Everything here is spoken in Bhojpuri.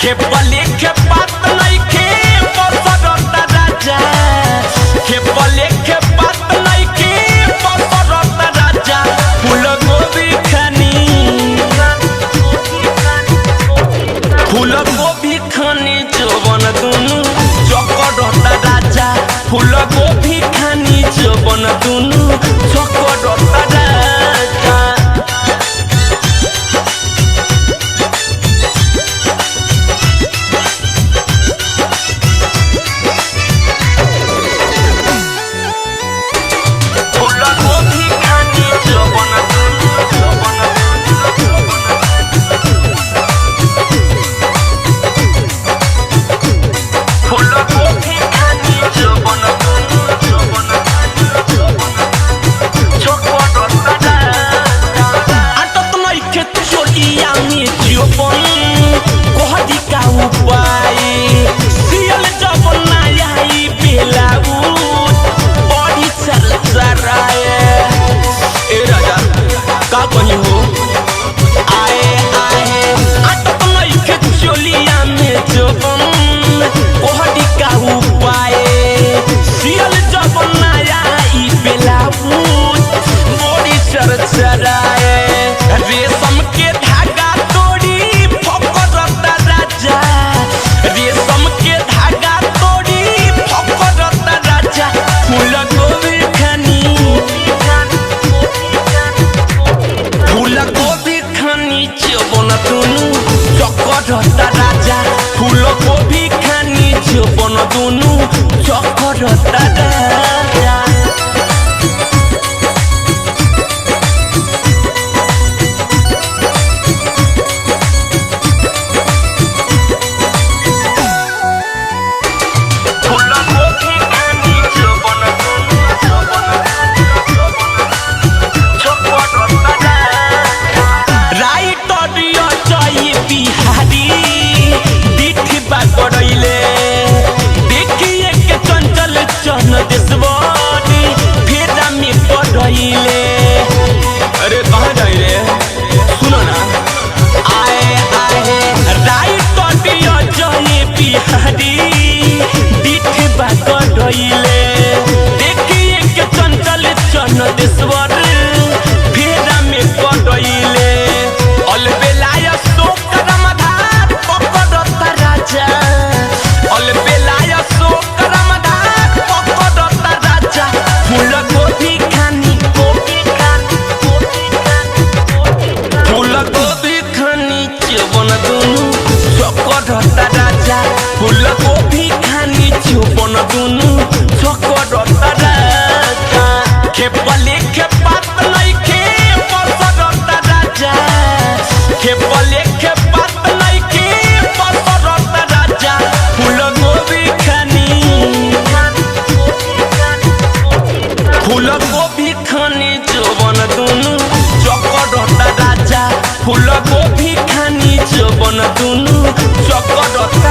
खेपले के बात नहीं के बसरता राजा खेपले के बात नहीं के बसरता राजा फूल गोभी खानी जवन दुनु चकरता राजा फूल गोभी खानी जवन दुनु चकरता राजा रेशम के धागा तोड़ी फकरता राजा रेशम के धागा तोड़ी फकरता राजा फूल गोभी खानी जवन दुनु चकरता राजा फूल गोभी खानी जवन दुनु चकरता राजा अरे कहाँ जाए रे सुनो ना आए आए राइट दिया जाए बिहारी दिख बागड़ले देखिए के चंचल चन देशवर फेरा में पड़ले अलबेलाया शोक रमधार पकड़ता राजा अलबेलाया शोक रमधार पकड़ता राजा फूल गोभी खानी जवन दुनु चकरता राजा फूल गोभी खानी जवन दुनु चकरता राजा खेपले के बात नहीं के बसरता राजा खेपले के बात नहीं के बसरता राजा फूल गोभी खानी जवन दुनु चकरता राजा फूल गोभी खानी जवन दुनु चकरता